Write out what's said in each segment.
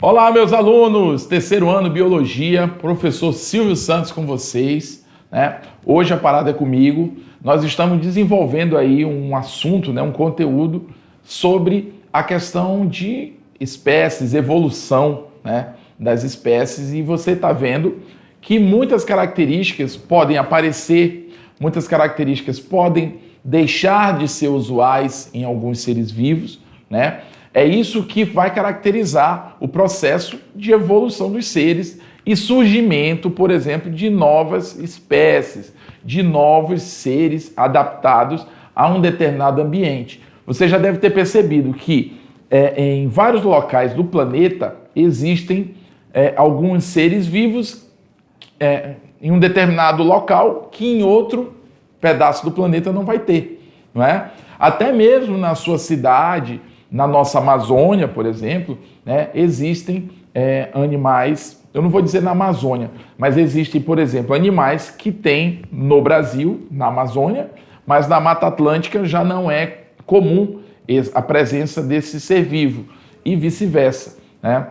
Olá, meus alunos! Terceiro ano Biologia, professor Silvio Santos com vocês, né? Hoje a parada é comigo. Nós estamos desenvolvendo aí um assunto, né? Um conteúdo sobre a questão de espécies, evolução, né? Das espécies, e você está vendo que muitas características podem aparecer, muitas características podem deixar de ser usuais em alguns seres vivos, né? É isso que vai caracterizar o processo de evolução dos seres e surgimento, por exemplo, de novas espécies, de novos seres adaptados a um determinado ambiente. Você já deve ter percebido que em vários locais do planeta existem alguns seres vivos em um determinado local que em outro pedaço do planeta não vai ter, não é? Até mesmo na sua cidade, na nossa Amazônia, por exemplo, né, existem animais, eu não vou dizer na Amazônia, mas existem, por exemplo, animais que tem no Brasil, na Amazônia, mas na Mata Atlântica já não é comum a presença desse ser vivo e vice-versa, né?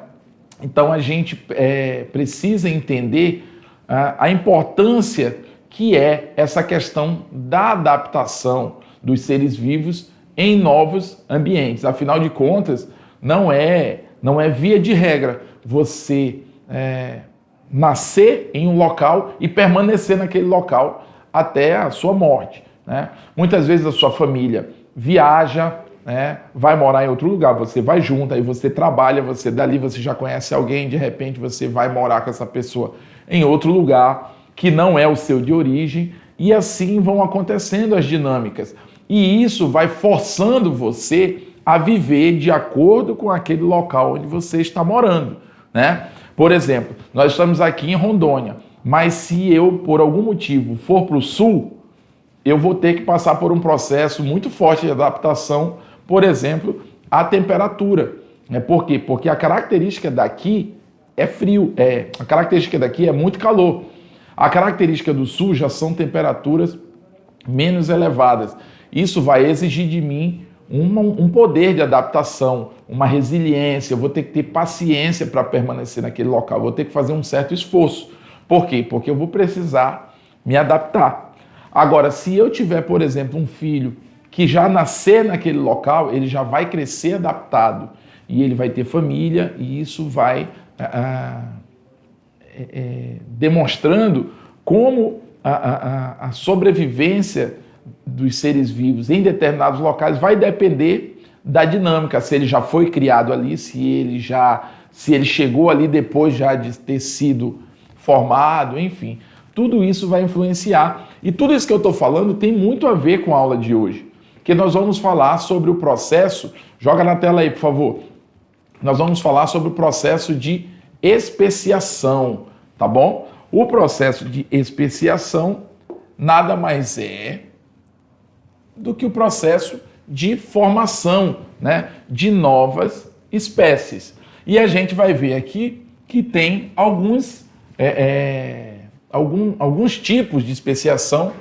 Então a gente precisa entender a importância que é essa questão da adaptação dos seres vivos em novos ambientes. Afinal de contas, não é via de regra você nascer em um local e permanecer naquele local até a sua morte, né? Muitas vezes a sua família viaja, né, vai morar em outro lugar, você vai junto, aí você trabalha, dali você já conhece alguém, de repente você vai morar com essa pessoa em outro lugar que não é o seu de origem, e assim vão acontecendo as dinâmicas. E isso vai forçando você a viver de acordo com aquele local onde você está morando, né? Por exemplo, nós estamos aqui em Rondônia, mas se eu, por algum motivo, for para o sul, eu vou ter que passar por um processo muito forte de adaptação, por exemplo, à temperatura. Por quê? Porque a característica daqui é frio, a característica daqui é muito calor. A característica do sul já são temperaturas menos elevadas. Isso vai exigir de mim um poder de adaptação, uma resiliência. Eu vou ter que ter paciência para permanecer naquele local, eu vou ter que fazer um certo esforço. Por quê? Porque eu vou precisar me adaptar. Agora, se eu tiver, por exemplo, um filho que já nascer naquele local, ele já vai crescer adaptado e ele vai ter família, e isso vai demonstrando como a sobrevivência dos seres vivos em determinados locais vai depender da dinâmica, se ele já foi criado ali, se ele chegou ali depois já de ter sido formado, enfim. Tudo isso vai influenciar. E tudo isso que eu estou falando tem muito a ver com a aula de hoje, que nós vamos falar sobre o processo, joga na tela aí, por favor. Nós vamos falar sobre o processo de especiação, tá bom? O processo de especiação nada mais é do que o processo de formação, né, de novas espécies. E a gente vai ver aqui que tem alguns tipos de especiação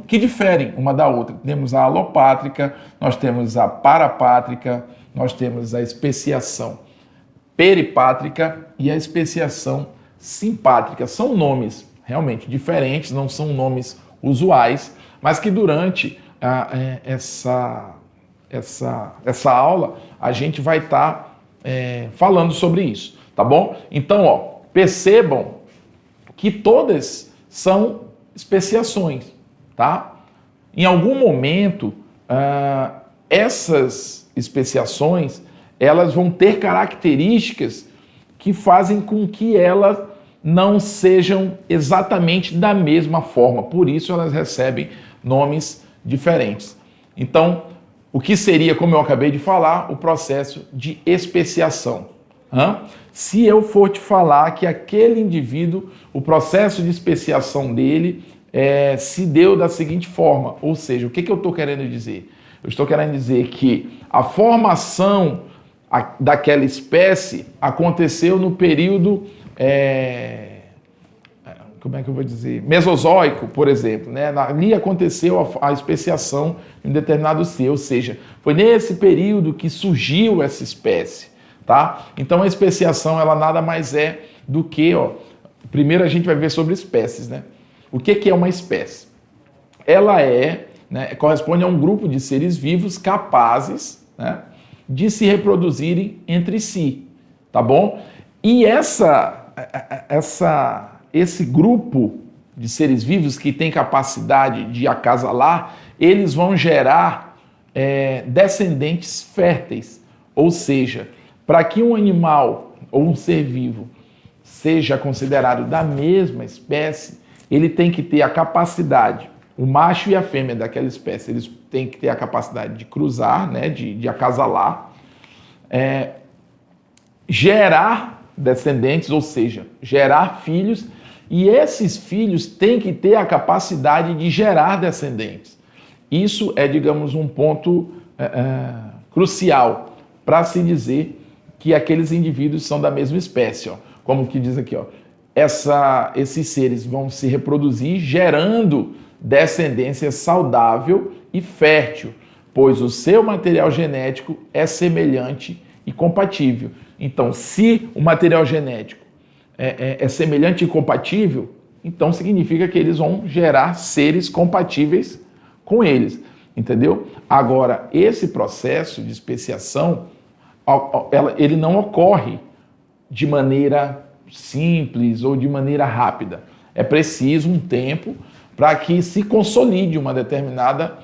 que diferem uma da outra. Temos a alopátrica, nós temos a parapátrica, nós temos a especiação peripátrica e a especiação simpátrica. São nomes realmente diferentes, não são nomes usuais, mas que durante essa aula a gente vai estar falando sobre isso, tá bom? Então, percebam que todas são especiações, tá? Em algum momento, essas especiações, elas vão ter características que fazem com que elas não sejam exatamente da mesma forma, por isso elas recebem nomes diferentes. Então, o que seria, como eu acabei de falar, o processo de especiação? Se eu for te falar que aquele indivíduo, o processo de especiação dele se deu da seguinte forma, ou seja, o que eu estou querendo dizer? Eu estou querendo dizer que a formação daquela espécie aconteceu no período, como é que eu vou dizer? Mesozoico, por exemplo, né? Ali aconteceu a especiação em um determinado ser, ou seja, foi nesse período que surgiu essa espécie. tá? Então a especiação, ela nada mais é do que, ó, primeiro a gente vai ver sobre espécies, né? O que é uma espécie? Ela corresponde a um grupo de seres vivos capazes, né, de se reproduzirem entre si, tá bom? E esse grupo de seres vivos que tem capacidade de acasalar, eles vão gerar descendentes férteis. Ou seja, para que um animal ou um ser vivo seja considerado da mesma espécie, ele tem que ter a capacidade, o macho e a fêmea daquela espécie, eles têm que ter a capacidade de cruzar, né, de acasalar, gerar descendentes, ou seja, gerar filhos, e esses filhos têm que ter a capacidade de gerar descendentes. Isso é, digamos, um ponto crucial para se dizer que aqueles indivíduos são da mesma espécie. Ó. Como que diz aqui, ó, esses seres vão se reproduzir gerando descendência saudável e fértil, pois o seu material genético é semelhante e compatível. Então, se o material genético é semelhante e compatível, então significa que eles vão gerar seres compatíveis com eles, entendeu? Agora, esse processo de especiação, ele não ocorre de maneira simples ou de maneira rápida. É preciso um tempo para que se consolide uma determinada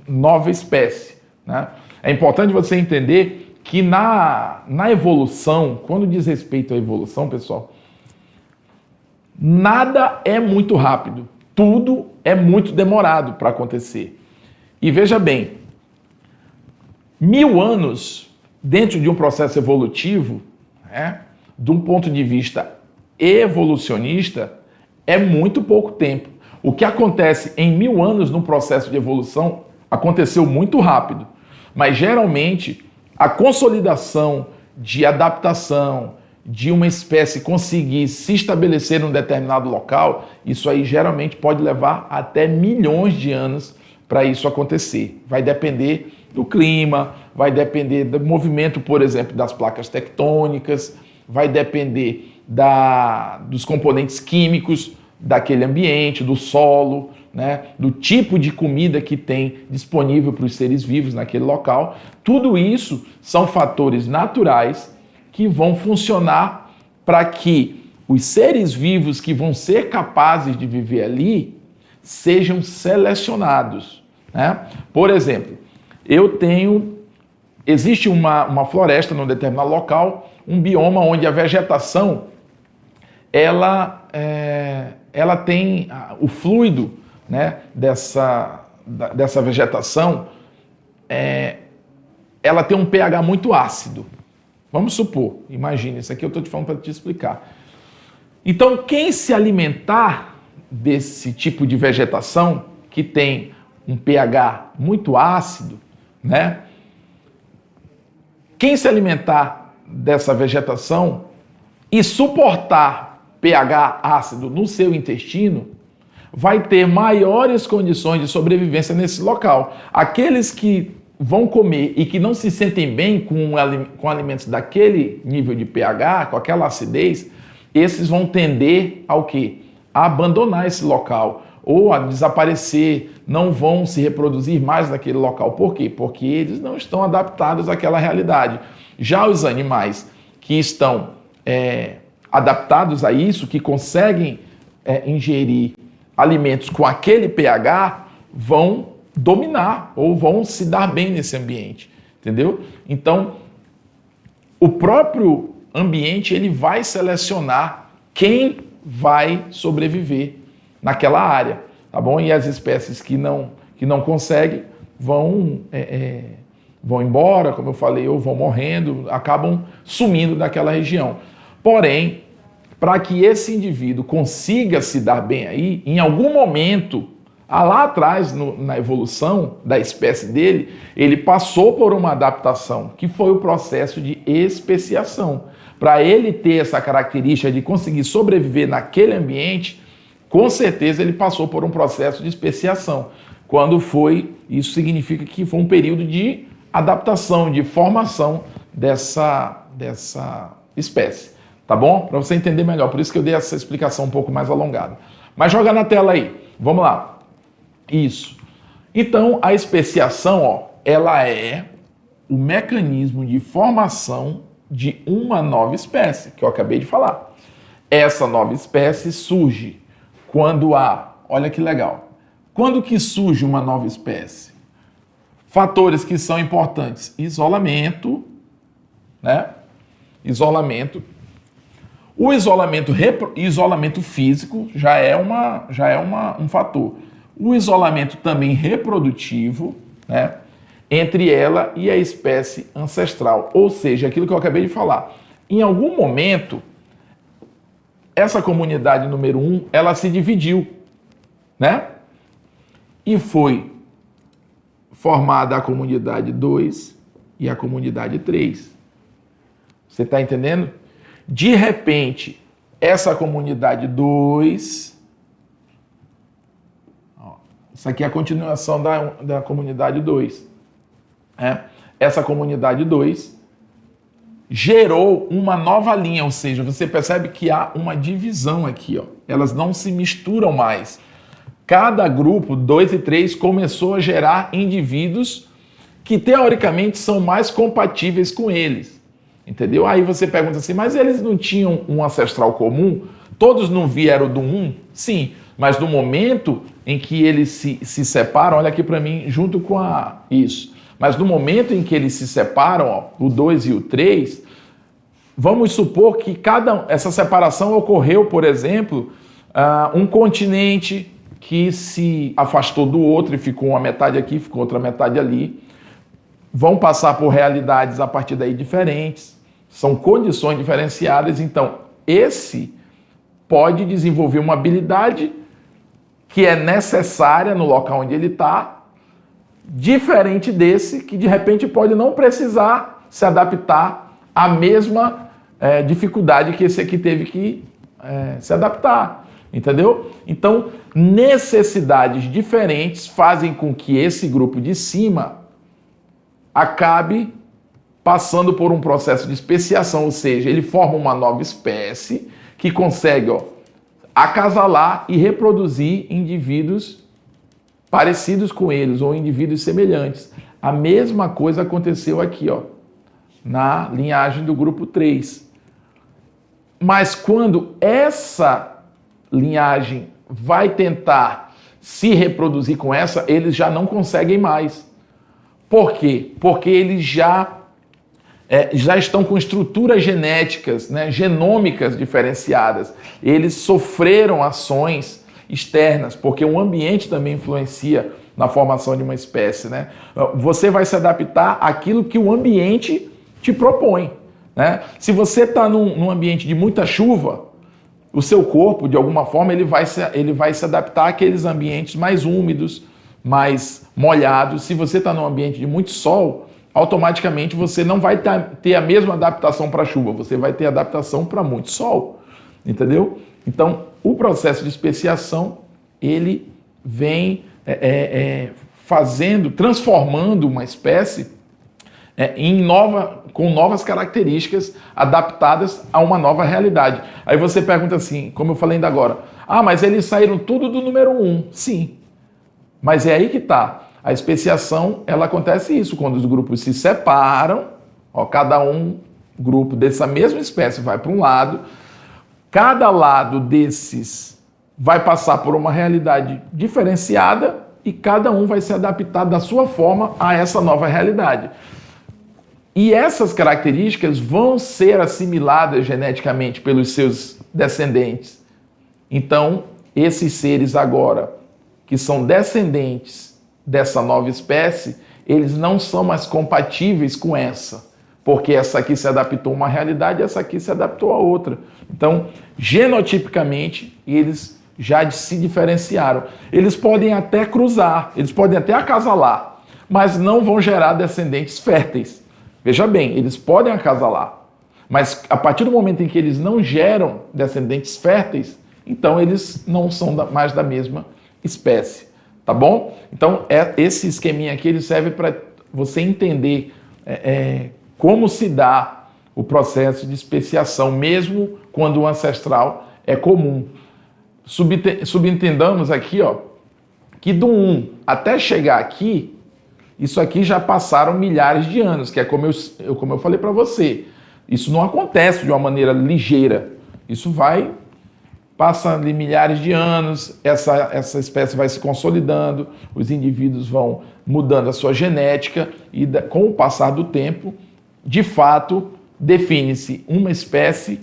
nova espécie, né? É importante você entender que na evolução, quando diz respeito à evolução, pessoal, nada é muito rápido, tudo é muito demorado para acontecer. E veja bem, 1000 anos dentro de um processo evolutivo, de um ponto de vista evolucionista, é muito pouco tempo. O que acontece em 1000 anos no processo de evolução aconteceu muito rápido, mas geralmente a consolidação de adaptação de uma espécie conseguir se estabelecer em um determinado local, isso aí geralmente pode levar até milhões de anos para isso acontecer. Vai depender do clima, vai depender do movimento, por exemplo, das placas tectônicas, vai depender dos componentes químicos daquele ambiente, do solo, né, do tipo de comida que tem disponível para os seres vivos naquele local. Tudo isso são fatores naturais que vão funcionar para que os seres vivos que vão ser capazes de viver ali sejam selecionados, né? Por exemplo, existe uma floresta num determinado local, um bioma onde a vegetação ela tem o fluido, né, dessa vegetação, ela tem um pH muito ácido. Vamos supor, imagine, isso aqui eu estou te falando para te explicar. Então, quem se alimentar desse tipo de vegetação, que tem um pH muito ácido, né? Quem se alimentar dessa vegetação e suportar pH ácido no seu intestino, vai ter maiores condições de sobrevivência nesse local. Aqueles que vão comer e que não se sentem bem com alimentos daquele nível de pH, com aquela acidez, esses vão tender ao quê? A abandonar esse local ou a desaparecer, não vão se reproduzir mais naquele local. Por quê? Porque eles não estão adaptados àquela realidade. Já os animais que estão adaptados a isso, que conseguem ingerir alimentos com aquele pH, vão dominar ou vão se dar bem nesse ambiente, entendeu? Então, o próprio ambiente ele vai selecionar quem vai sobreviver naquela área, tá bom? E as espécies que não conseguem vão embora, como eu falei, ou vão morrendo, acabam sumindo daquela região. Porém, para que esse indivíduo consiga se dar bem aí, em algum momento, lá atrás, na evolução da espécie dele, ele passou por uma adaptação, que foi o processo de especiação. Para ele ter essa característica de conseguir sobreviver naquele ambiente, com certeza ele passou por um processo de especiação. Isso significa que foi um período de adaptação, de formação dessa espécie, tá bom? Para você entender melhor, por isso que eu dei essa explicação um pouco mais alongada. Mas joga na tela aí, vamos lá. Isso. Então, a especiação, ó, ela é o mecanismo de formação de uma nova espécie, que eu acabei de falar. Essa nova espécie surge quando há, olha que legal, quando que surge uma nova espécie? Fatores que são importantes, isolamento, né? Isolamento. O isolamento físico já é um fator. O isolamento também reprodutivo, né? Entre ela e a espécie ancestral. Ou seja, aquilo que eu acabei de falar. Em algum momento, essa comunidade número 1, ela se dividiu, né? E foi formada a comunidade 2 e a comunidade 3. Você está entendendo? De repente, essa comunidade 2... Isso aqui é a continuação da comunidade 2. Essa comunidade 2 gerou uma nova linha, ou seja, você percebe que há uma divisão aqui, ó. Elas não se misturam mais. Cada grupo, 2 e 3, começou a gerar indivíduos que teoricamente são mais compatíveis com eles. Entendeu? Aí você pergunta assim, mas eles não tinham um ancestral comum? Todos não vieram do 1? Sim, mas no momento em que eles se separam, olha aqui para mim, junto com isso. Mas no momento em que eles se separam, ó, o 2 e o 3, vamos supor que essa separação ocorreu, por exemplo, um continente que se afastou do outro e ficou uma metade aqui, ficou outra metade ali. Vão passar por realidades a partir daí diferentes, são condições diferenciadas, então esse pode desenvolver uma habilidade que é necessária no local onde ele está, diferente desse que de repente pode não precisar se adaptar à mesma dificuldade que esse aqui teve que se adaptar, entendeu? Então, necessidades diferentes fazem com que esse grupo de cima acabe passando por um processo de especiação, ou seja, ele forma uma nova espécie que consegue, ó, acasalar e reproduzir indivíduos parecidos com eles ou indivíduos semelhantes. A mesma coisa aconteceu aqui, ó, na linhagem do grupo 3. Mas quando essa linhagem vai tentar se reproduzir com essa, eles já não conseguem mais. Por quê? Porque eles já estão com estruturas genéticas, né, genômicas diferenciadas. Eles sofreram ações externas, porque o ambiente também influencia na formação de uma espécie, né? Você vai se adaptar àquilo que o ambiente te propõe, né? Se você está num ambiente de muita chuva, o seu corpo, de alguma forma, ele vai se adaptar àqueles ambientes mais úmidos, mais molhados. Se você está num ambiente de muito sol, automaticamente você não vai ter a mesma adaptação para a chuva, você vai ter adaptação para muito sol, entendeu? Então, o processo de especiação, ele vem transformando uma espécie com novas características adaptadas a uma nova realidade. Aí você pergunta assim, como eu falei ainda agora, mas eles saíram tudo do número 1. Sim, mas é aí que está. A especiação, ela acontece isso, quando os grupos se separam, ó, cada grupo dessa mesma espécie vai para um lado, cada lado desses vai passar por uma realidade diferenciada e cada um vai se adaptar da sua forma a essa nova realidade. E essas características vão ser assimiladas geneticamente pelos seus descendentes. Então, esses seres agora, que são descendentes dessa nova espécie, eles não são mais compatíveis com essa, porque essa aqui se adaptou a uma realidade e essa aqui se adaptou a outra. Então, genotipicamente, eles já se diferenciaram. Eles podem até cruzar, eles podem até acasalar, mas não vão gerar descendentes férteis. Veja bem, eles podem acasalar, mas a partir do momento em que eles não geram descendentes férteis, então eles não são mais da mesma espécie. Tá bom? Então, esse esqueminha aqui ele serve para você entender como se dá o processo de especiação, mesmo quando o ancestral é comum. Subentendamos aqui, ó, que do 1 até chegar aqui, isso aqui já passaram milhares de anos, que é como eu falei para você. Isso não acontece de uma maneira ligeira. Isso passa de milhares de anos, essa espécie vai se consolidando, os indivíduos vão mudando a sua genética e com o passar do tempo, de fato, define-se uma espécie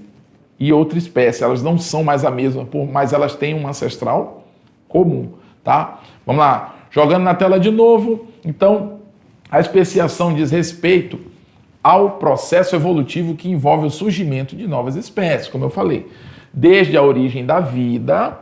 e outra espécie. Elas não são mais a mesma, mas elas têm um ancestral comum, tá? Vamos lá, jogando na tela de novo. Então, a especiação diz respeito ao processo evolutivo que envolve o surgimento de novas espécies, como eu falei. Desde a origem da vida,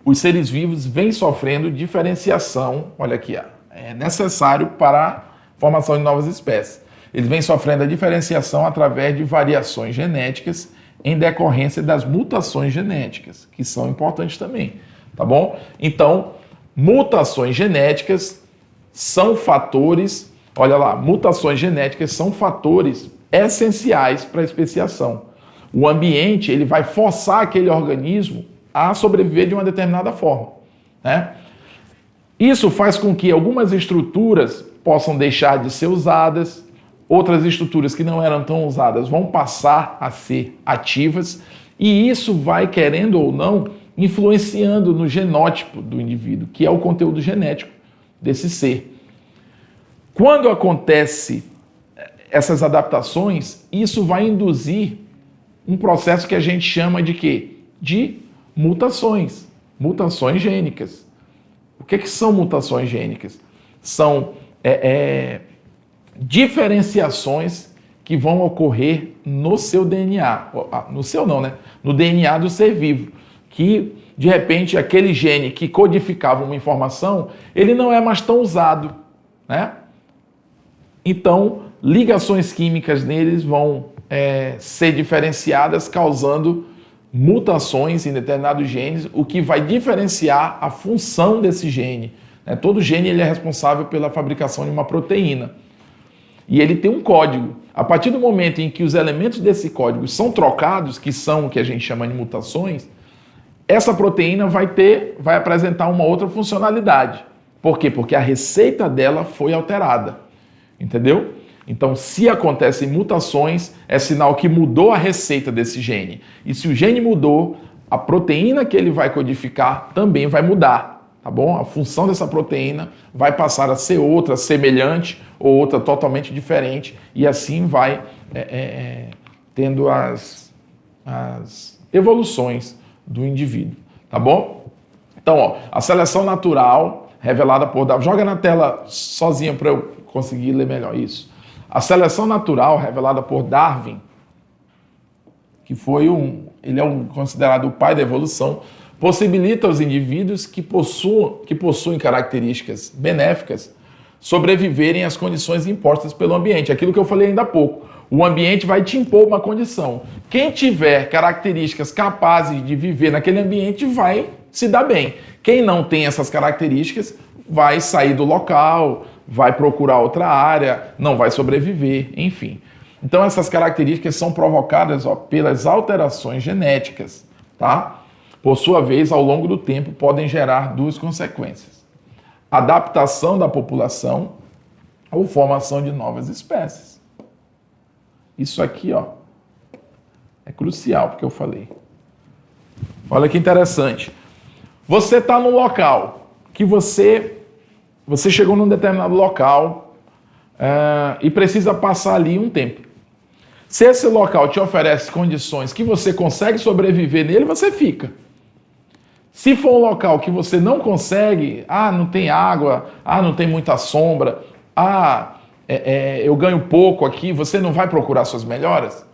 os seres vivos vêm sofrendo diferenciação, olha aqui, é necessário para a formação de novas espécies. Eles vêm sofrendo a diferenciação através de variações genéticas em decorrência das mutações genéticas, que são importantes também, tá bom? Então, mutações genéticas são fatores, olha lá, mutações genéticas são fatores essenciais para a especiação. O ambiente, ele vai forçar aquele organismo a sobreviver de uma determinada forma, né? Isso faz com que algumas estruturas possam deixar de ser usadas, outras estruturas que não eram tão usadas vão passar a ser ativas, e isso vai, querendo ou não, influenciando no genótipo do indivíduo, que é o conteúdo genético desse ser. Quando acontece essas adaptações, isso vai induzir um processo que a gente chama de quê? De mutações gênicas. O que são mutações gênicas? São diferenciações que vão ocorrer no seu DNA. No seu não, né? No DNA do ser vivo. Que, de repente, aquele gene que codificava uma informação, ele não é mais tão usado, né? Então, ligações químicas neles vão ser diferenciadas, causando mutações em determinados genes, o que vai diferenciar a função desse gene. Todo gene ele é responsável pela fabricação de uma proteína. E ele tem um código. A partir do momento em que os elementos desse código são trocados, que são o que a gente chama de mutações, essa proteína vai apresentar uma outra funcionalidade. Por quê? Porque a receita dela foi alterada. Entendeu? Então, se acontecem mutações, é sinal que mudou a receita desse gene. E se o gene mudou, a proteína que ele vai codificar também vai mudar, tá bom? A função dessa proteína vai passar a ser outra, semelhante, ou outra totalmente diferente, e assim vai tendo as evoluções do indivíduo, tá bom? Então, ó, a seleção natural revelada por Darwin. Joga na tela sozinha para eu conseguir ler melhor isso. A seleção natural revelada por Darwin, que ele é considerado o pai da evolução, possibilita aos indivíduos que possuem características benéficas sobreviverem às condições impostas pelo ambiente. Aquilo que eu falei ainda há pouco. O ambiente vai te impor uma condição. Quem tiver características capazes de viver naquele ambiente vai se dar bem. Quem não tem essas características vai sair do local, vai procurar outra área, não vai sobreviver, enfim. Então essas características são provocadas pelas alterações genéticas, tá? Por sua vez, ao longo do tempo, podem gerar duas consequências: adaptação da população ou formação de novas espécies. Isso aqui, ó, é crucial, porque eu falei. Olha que interessante. Você está num local que você chegou num determinado local e precisa passar ali um tempo. Se esse local te oferece condições que você consegue sobreviver nele, você fica. Se for um local que você não consegue, não tem água, não tem muita sombra, eu ganho pouco aqui, você não vai procurar suas melhoras?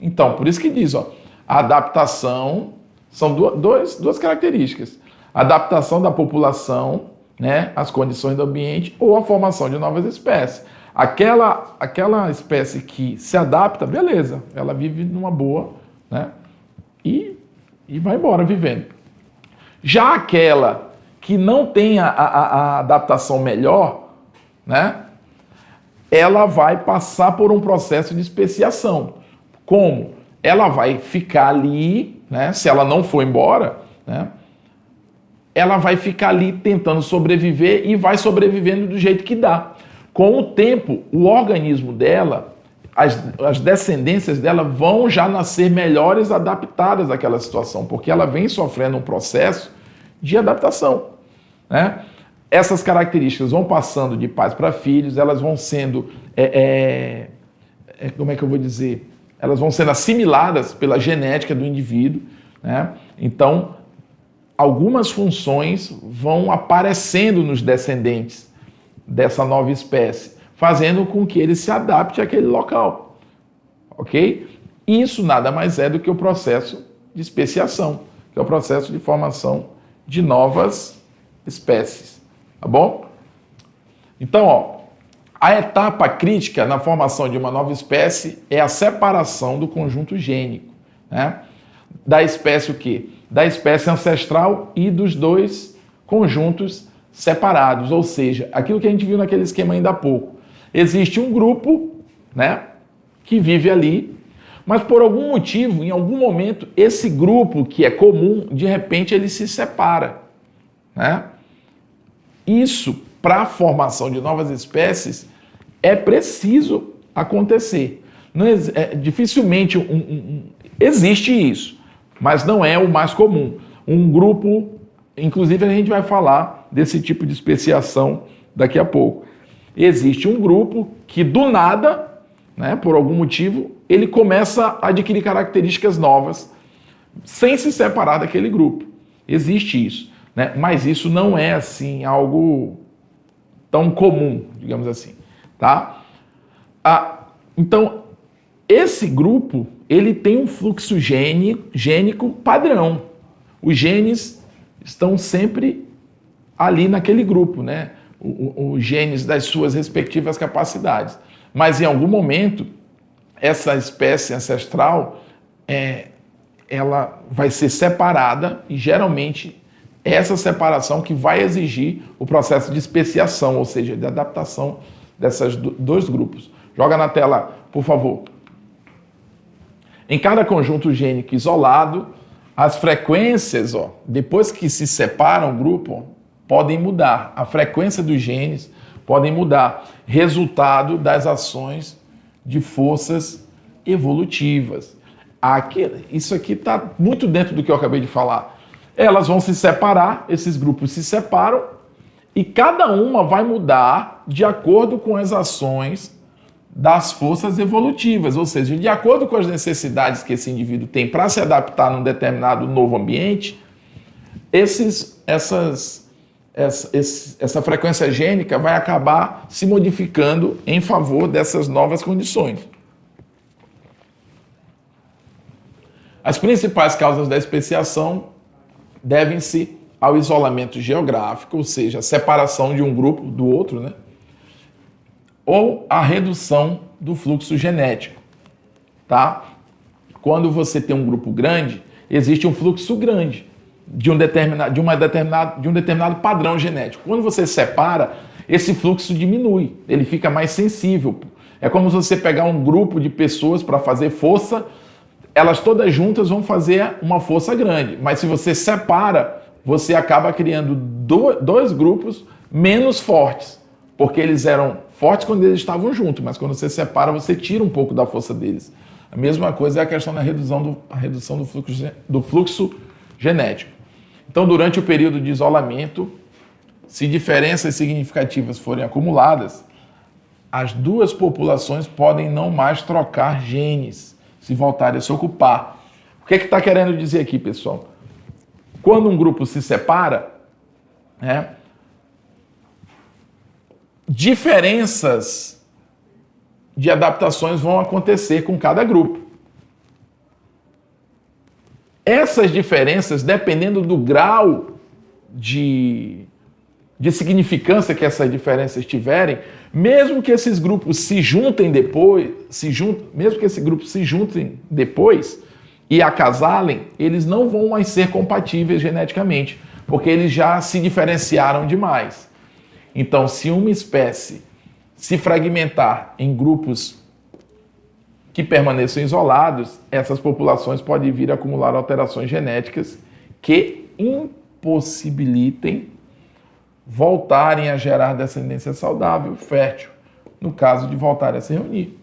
Então, por isso que diz, ó, a adaptação, são duas características. A adaptação da população, né, às condições do ambiente, ou a formação de novas espécies. Aquela espécie que se adapta, beleza, ela vive numa boa, né, e vai embora vivendo. Já aquela que não tem a adaptação melhor, né, ela vai passar por um processo de especiação. Como? Ela vai ficar ali, né, se ela não for embora, né, ela vai ficar ali tentando sobreviver e vai sobrevivendo do jeito que dá. Com o tempo, o organismo dela, as descendências dela vão já nascer melhores adaptadas àquela situação, porque ela vem sofrendo um processo de adaptação, né? Essas características vão passando de pais para filhos, elas vão sendo, como é que eu vou dizer? Elas vão sendo assimiladas pela genética do indivíduo, né? Então, algumas funções vão aparecendo nos descendentes dessa nova espécie, fazendo com que ele se adapte àquele local, ok? Isso nada mais é do que o processo de especiação, que é o processo de formação de novas espécies, tá bom? Então, ó, a etapa crítica na formação de uma nova espécie é a separação do conjunto gênico, né? Da espécie o quê? Da espécie ancestral e dos dois conjuntos separados, ou seja, aquilo que a gente viu naquele esquema ainda há pouco. Existe um grupo, né, que vive ali, mas por algum motivo, em algum momento, esse grupo que é comum, de repente ele se separa, né? Isso, para a formação de novas espécies, é preciso acontecer. Não, dificilmente existe isso, mas não é o mais comum. Um grupo, inclusive a gente vai falar desse tipo de especiação daqui a pouco. Existe um grupo que do nada, né, por algum motivo, ele começa a adquirir características novas sem se separar daquele grupo. Existe isso, né? Mas isso não é assim algo tão comum, digamos assim, tá? Então, esse grupo, ele tem um fluxo gênico padrão. Os genes estão sempre ali naquele grupo, né? Os genes das suas respectivas capacidades. Mas em algum momento, essa espécie ancestral, ela vai ser separada e geralmente é essa separação que vai exigir o processo de especiação, ou seja, de adaptação desses dois grupos. Joga na tela, por favor. Em cada conjunto gênico isolado, as frequências, depois que se separam o grupo, podem mudar. A frequência dos genes podem mudar, resultado das ações de forças evolutivas. Isso aqui está muito dentro do que eu acabei de falar. Elas vão se separar, esses grupos se separam, e cada uma vai mudar de acordo com as ações das forças evolutivas, ou seja, de acordo com as necessidades que esse indivíduo tem para se adaptar num determinado novo ambiente, essa frequência gênica vai acabar se modificando em favor dessas novas condições. As principais causas da especiação devem-se ao isolamento geográfico, ou seja, a separação de um grupo do outro, né? Ou a redução do fluxo genético, tá? Quando você tem um grupo grande, existe um fluxo grande de um determinado padrão genético. Quando você separa, esse fluxo diminui, ele fica mais sensível. É como se você pegar um grupo de pessoas para fazer força, elas todas juntas vão fazer uma força grande, mas se você separa, você acaba criando dois grupos menos fortes, porque eles eram fortes quando eles estavam juntos, mas quando você separa, você tira um pouco da força deles. A mesma coisa é a questão da redução do fluxo genético. Então, durante o período de isolamento, se diferenças significativas forem acumuladas, as duas populações podem não mais trocar genes, se voltarem a se ocupar. O que está querendo dizer aqui, pessoal? Quando um grupo se separa, né, diferenças de adaptações vão acontecer com cada grupo. Essas diferenças, dependendo do grau de significância que essas diferenças tiverem, mesmo que esses grupos se juntem depois, e acasalem, eles não vão mais ser compatíveis geneticamente, porque eles já se diferenciaram demais. Então, se uma espécie se fragmentar em grupos que permaneçam isolados, essas populações podem vir a acumular alterações genéticas que impossibilitem voltarem a gerar descendência saudável, fértil, no caso de voltarem a se reunir.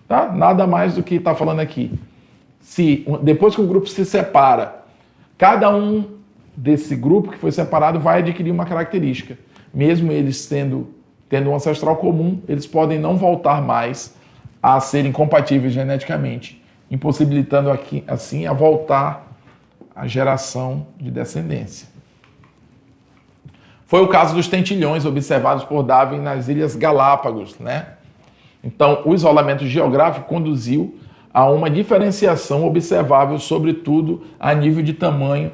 Tá? Nada mais do que está falando aqui. Se depois que o grupo se separa, cada um desse grupo que foi separado vai adquirir uma característica. Mesmo eles tendo um ancestral comum, eles podem não voltar mais a serem compatíveis geneticamente, impossibilitando assim a voltar a geração de descendência. Foi o caso dos tentilhões observados por Darwin nas Ilhas Galápagos, né? Então, o isolamento geográfico conduziu a uma diferenciação observável, sobretudo a nível de tamanho,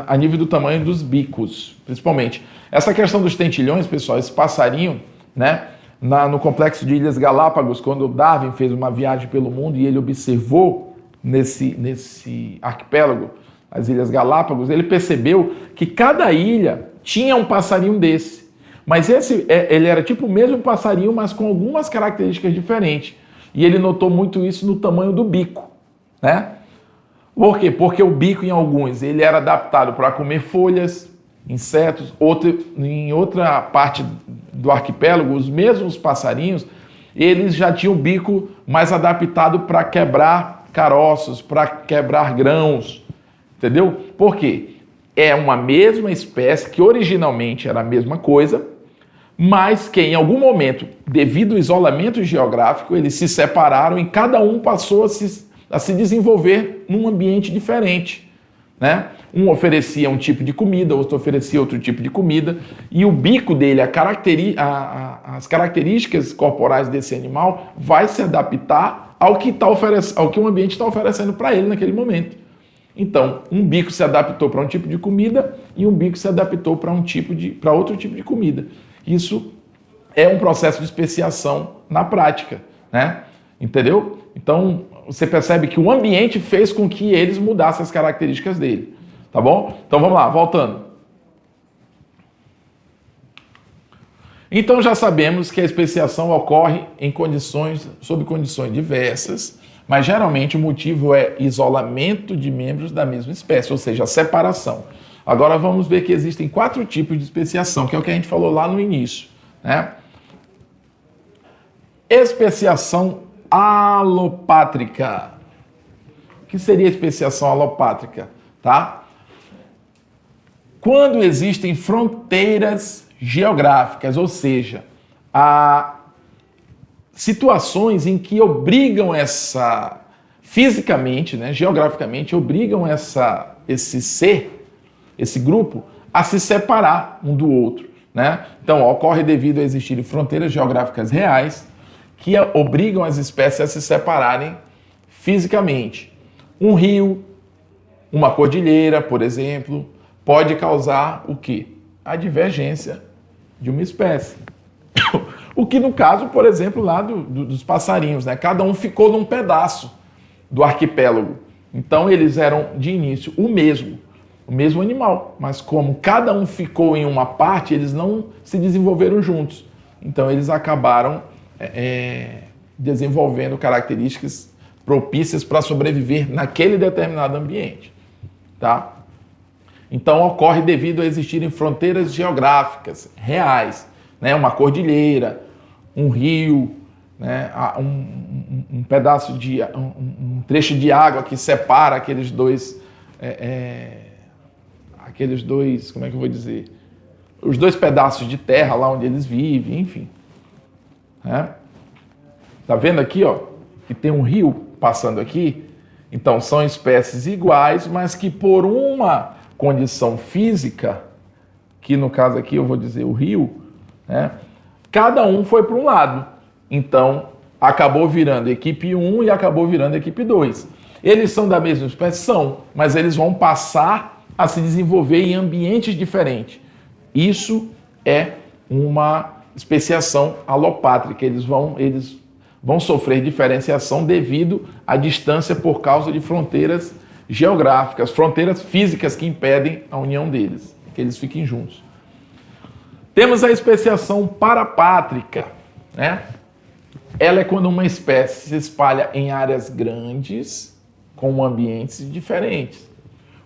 a nível do tamanho dos bicos, principalmente. Essa questão dos tentilhões, pessoal, esse passarinho, né? No complexo de Ilhas Galápagos, quando Darwin fez uma viagem pelo mundo e ele observou nesse arquipélago, as Ilhas Galápagos, ele percebeu que cada ilha tinha um passarinho desse. Mas ele era tipo o mesmo passarinho, mas com algumas características diferentes. E ele notou muito isso no tamanho do bico, né? Por quê? Porque o bico, em alguns, ele era adaptado para comer folhas, insetos. Em outra parte do arquipélago, os mesmos passarinhos, eles já tinham o bico mais adaptado para quebrar caroços, para quebrar grãos, entendeu? Por quê? É uma mesma espécie que originalmente era a mesma coisa, mas que em algum momento, devido ao isolamento geográfico, eles se separaram e cada um passou a se desenvolver num ambiente diferente, né? Um oferecia um tipo de comida, outro oferecia outro tipo de comida, e o bico dele, as características corporais desse animal vai se adaptar ao que o ambiente está oferecendo para ele naquele momento. Então, um bico se adaptou para um tipo de comida e um bico se adaptou para outro tipo de comida. Isso é um processo de especiação na prática, né? Entendeu? Então, você percebe que o ambiente fez com que eles mudassem as características dele, tá bom? Então, vamos lá, voltando. Então, já sabemos que a especiação ocorre sob condições diversas, mas geralmente o motivo é isolamento de membros da mesma espécie, ou seja, a separação. Agora vamos ver que existem 4 tipos de especiação, que é o que a gente falou lá no início, né? Especiação alopátrica. O que seria especiação alopátrica? Tá? Quando existem fronteiras geográficas, ou seja, situações em que obrigam fisicamente, né, geograficamente, obrigam esse grupo, a se separar um do outro, né? Então, ocorre devido a existirem fronteiras geográficas reais que obrigam as espécies a se separarem fisicamente. Um rio, uma cordilheira, por exemplo, pode causar o quê? A divergência de uma espécie. O que no caso, por exemplo, lá dos passarinhos, né? Cada um ficou num pedaço do arquipélago. Então eles eram, de início, o mesmo animal. Mas como cada um ficou em uma parte, eles não se desenvolveram juntos. Então eles acabaram desenvolvendo características propícias para sobreviver naquele determinado ambiente. Tá? Então ocorre devido a existirem fronteiras geográficas reais, né? Uma cordilheira, um rio, né? Um pedaço um trecho de água que separa aqueles dois, como é que eu vou dizer? Os dois pedaços de terra lá onde eles vivem, enfim. Tá vendo aqui, ó, que tem um rio passando aqui? Então são espécies iguais, mas que por uma condição física, que no caso aqui eu vou dizer o rio, né? Cada um foi para um lado. Então acabou virando equipe 1 e acabou virando equipe 2. Eles são da mesma espécie? São, mas eles vão passar a se desenvolver em ambientes diferentes. Isso é uma especiação alopátrica. Eles vão sofrer diferenciação devido à distância por causa de fronteiras geográficas, fronteiras físicas que impedem a união deles, que eles fiquem juntos. Temos a especiação parapátrica, né? Ela é quando uma espécie se espalha em áreas grandes com ambientes diferentes.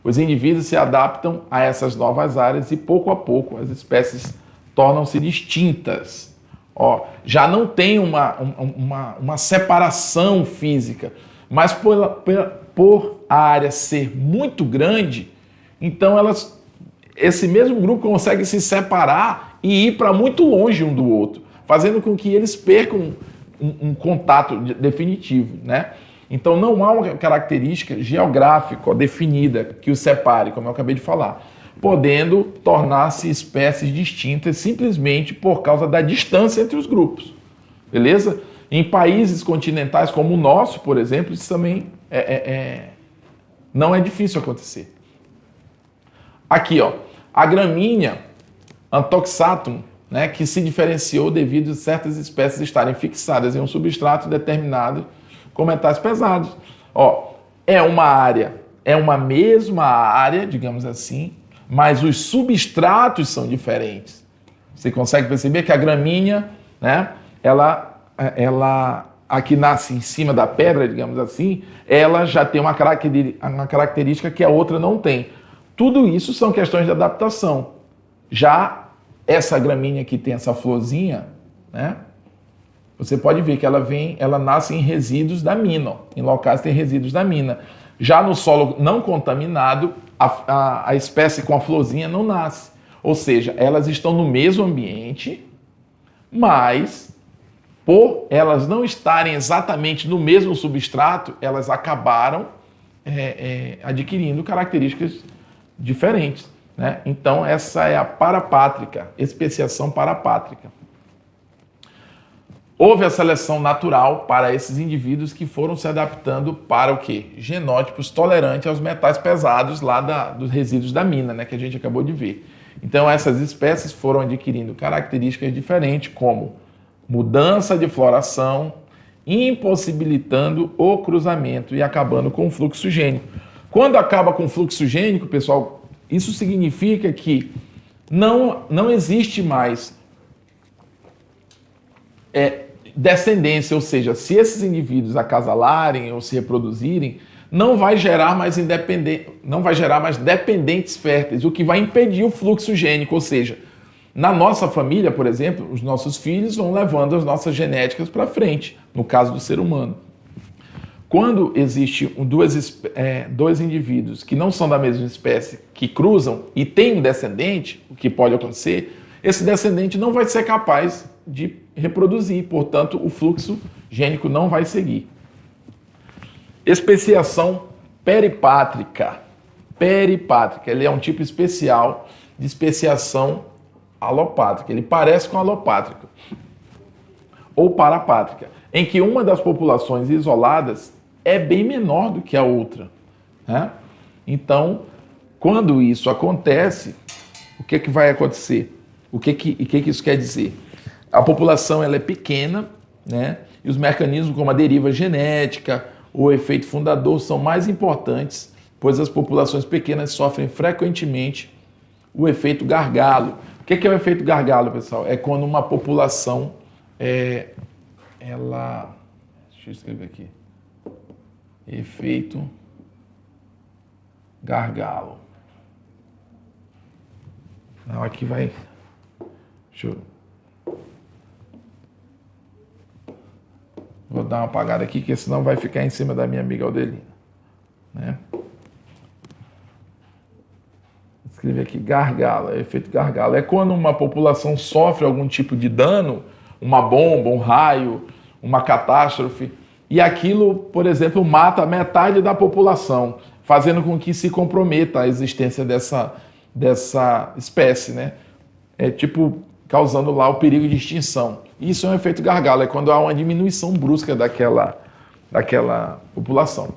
Os indivíduos se adaptam a essas novas áreas e, pouco a pouco, as espécies tornam-se distintas. Ó, já não tem uma separação física, mas por a área ser muito grande, então esse mesmo grupo consegue se separar e ir para muito longe um do outro, fazendo com que eles percam um contato definitivo, né? Então não há uma característica geográfica definida que os separe, como eu acabei de falar, podendo tornar-se espécies distintas simplesmente por causa da distância entre os grupos, beleza? Em países continentais como o nosso, por exemplo, isso também não é difícil acontecer. Aqui, ó, a gramínea Antoxatum, né, que se diferenciou devido a certas espécies estarem fixadas em um substrato determinado com metais pesados. Ó, é uma mesma área, digamos assim, mas os substratos são diferentes. Você consegue perceber que a gramínea, né, ela aqui nasce em cima da pedra, digamos assim, ela já tem uma característica que a outra não tem. Tudo isso são questões de adaptação. Já essa gramínea que tem essa florzinha, né, você pode ver que ela nasce em resíduos da mina, ó, em locais que tem resíduos da mina. Já no solo não contaminado, a espécie com a florzinha não nasce. Ou seja, elas estão no mesmo ambiente, mas por elas não estarem exatamente no mesmo substrato, elas acabaram adquirindo características diferentes, né? Então essa é a parapátrica, especiação parapátrica. Houve a seleção natural para esses indivíduos que foram se adaptando para o quê? Genótipos tolerantes aos metais pesados lá dos resíduos da mina, né, que a gente acabou de ver. Então essas espécies foram adquirindo características diferentes, como mudança de floração, impossibilitando o cruzamento e acabando com o fluxo gênico. Quando acaba com o fluxo gênico, pessoal, isso significa que não existe mais descendência, ou seja, se esses indivíduos acasalarem ou se reproduzirem, não vai gerar mais dependentes férteis, o que vai impedir o fluxo gênico, ou seja, na nossa família, por exemplo, os nossos filhos vão levando as nossas genéticas para frente, no caso do ser humano. Quando existe dois indivíduos que não são da mesma espécie, que cruzam e têm um descendente, o que pode acontecer, esse descendente não vai ser capaz de reproduzir, portanto, o fluxo gênico não vai seguir. Especiação peripátrica. Peripátrica, ele é um tipo especial de especiação alopátrica. Ele parece com alopátrica ou parapátrica, em que uma das populações isoladas é bem menor do que a outra, né? Então, quando isso acontece, o que vai acontecer? O que isso quer dizer? A população ela é pequena, né? E os mecanismos como a deriva genética, o efeito fundador são mais importantes, pois as populações pequenas sofrem frequentemente o efeito gargalo. O que é o efeito gargalo, pessoal? É quando uma população, deixa eu escrever aqui, efeito gargalo. Não, aqui vai, vou dar uma apagada aqui, que senão vai ficar em cima da minha amiga Aldelina, né? Escrever aqui, gargalo, efeito gargalo. É quando uma população sofre algum tipo de dano, uma bomba, um raio, uma catástrofe, e aquilo, por exemplo, mata metade da população, fazendo com que se comprometa a existência dessa espécie, né? É tipo causando lá o perigo de extinção. Isso é um efeito gargalo, é quando há uma diminuição brusca daquela população.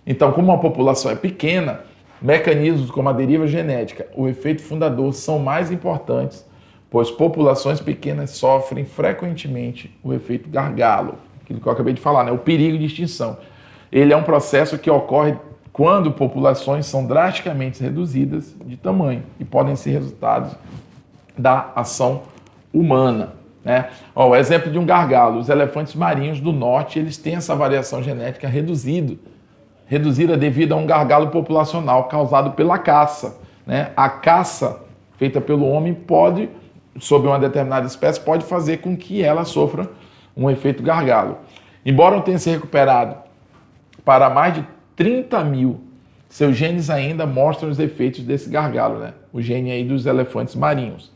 Então, como a população é pequena, mecanismos como a deriva genética, o efeito fundador são mais importantes, pois populações pequenas sofrem frequentemente o efeito gargalo, aquilo que eu acabei de falar, né? O perigo de extinção. Ele é um processo que ocorre quando populações são drasticamente reduzidas de tamanho e podem ser resultados da ação humana, né? Ó, o exemplo de um gargalo, os elefantes marinhos do norte, eles têm essa variação genética reduzida devido a um gargalo populacional causado pela caça, né? A caça feita pelo homem pode, sobre uma determinada espécie, pode fazer com que ela sofra um efeito gargalo. Embora não tenha se recuperado para mais de 30 mil, seus genes ainda mostram os efeitos desse gargalo, né? O gene aí dos elefantes marinhos.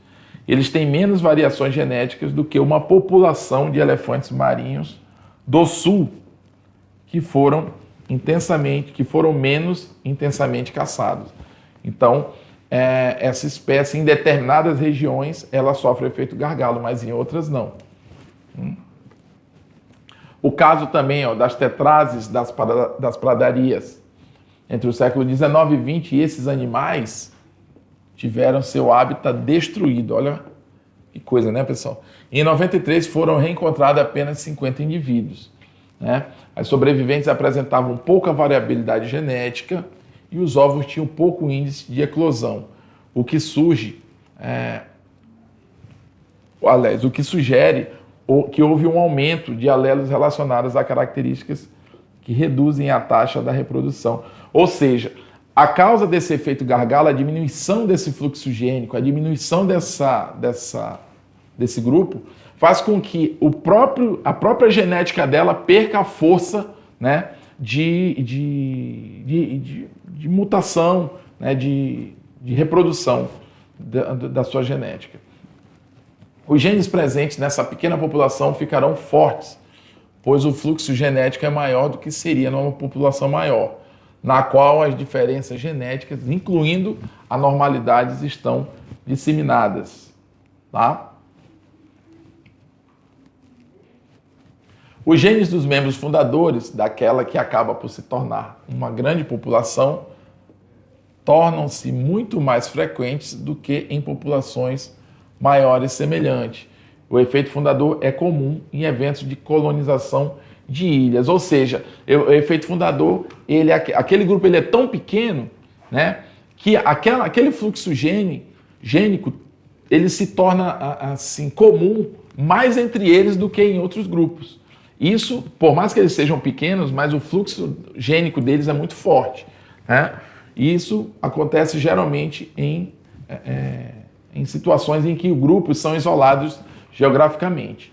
Eles têm menos variações genéticas do que uma população de elefantes marinhos do sul que foram menos intensamente caçados. Então, essa espécie, em determinadas regiões, ela sofre efeito gargalo, mas em outras não. O caso também das tetrases das pradarias. Entre o século XIX e XX, esses animais tiveram seu hábitat destruído. Olha que coisa, né, pessoal? Em 93 foram reencontrados apenas 50 indivíduos, né? As sobreviventes apresentavam pouca variabilidade genética e os ovos tinham pouco índice de eclosão, o que sugere que houve um aumento de alelos relacionados a características que reduzem a taxa da reprodução. Ou seja, a causa desse efeito gargalo, a diminuição desse fluxo gênico, a diminuição desse grupo, faz com que a própria genética dela perca a força, né, de mutação, né, de reprodução da sua genética. Os genes presentes nessa pequena população ficarão fortes, pois o fluxo genético é maior do que seria numa população maior, na qual as diferenças genéticas, incluindo anormalidades, estão disseminadas. Tá? Os genes dos membros fundadores daquela que acaba por se tornar uma grande população tornam-se muito mais frequentes do que em populações maiores semelhantes. O efeito fundador é comum em eventos de colonização de ilhas, ou seja, o efeito fundador, aquele grupo ele é tão pequeno, né, que aquele fluxo gênico ele se torna assim comum mais entre eles do que em outros grupos. Isso, por mais que eles sejam pequenos, mas o fluxo gênico deles é muito forte, né? E isso acontece geralmente em situações em que os grupos são isolados geograficamente.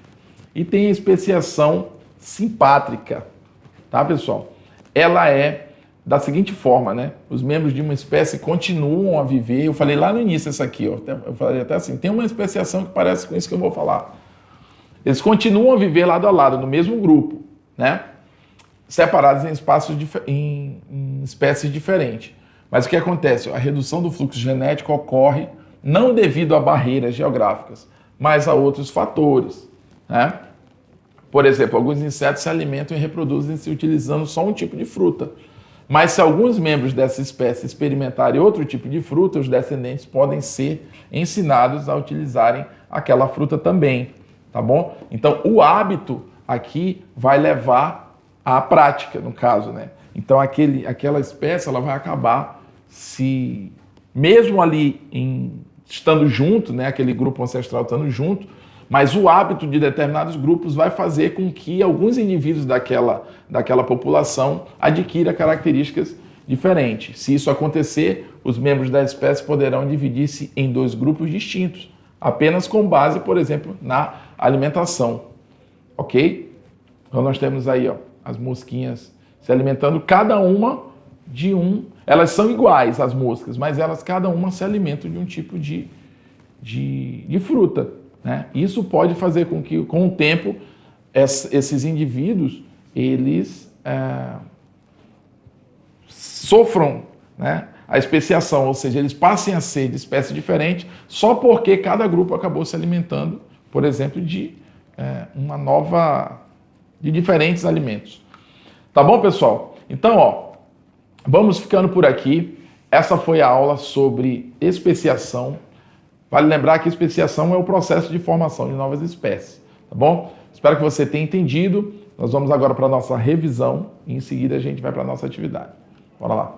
E tem a especiação simpátrica, tá, pessoal? Ela é da seguinte forma, né? Os membros de uma espécie continuam a viver. Eu falei lá no início isso aqui, ó. Eu falei até assim, tem uma especiação que parece com isso que eu vou falar. Eles continuam a viver lado a lado, no mesmo grupo, né? Separados em espaços em espécies diferentes. Mas o que acontece? A redução do fluxo genético ocorre não devido a barreiras geográficas, mas a outros fatores, né? Por exemplo, alguns insetos se alimentam e reproduzem-se utilizando só um tipo de fruta. Mas se alguns membros dessa espécie experimentarem outro tipo de fruta, os descendentes podem ser ensinados a utilizarem aquela fruta também, tá bom? Então, o hábito aqui vai levar à prática, no caso, né? Então, aquela espécie ela vai acabar se, mesmo ali estando junto, né? Aquele grupo ancestral estando junto, mas o hábito de determinados grupos vai fazer com que alguns indivíduos daquela população adquiram características diferentes. Se isso acontecer, os membros da espécie poderão dividir-se em dois grupos distintos, apenas com base, por exemplo, na alimentação. Ok? Então nós temos aí as mosquinhas se alimentando, cada uma de elas são iguais, as moscas, mas elas cada uma se alimentam de um tipo de fruta, né? Isso pode fazer com que, com o tempo, esses indivíduos, eles sofram, né, a especiação, ou seja, eles passem a ser de espécie diferente só porque cada grupo acabou se alimentando, por exemplo, de diferentes alimentos. Tá bom, pessoal? Então, vamos ficando por aqui. Essa foi a aula sobre especiação. Vale lembrar que especiação é o processo de formação de novas espécies, tá bom? Espero que você tenha entendido. Nós vamos agora para a nossa revisão e em seguida a gente vai para a nossa atividade. Bora lá.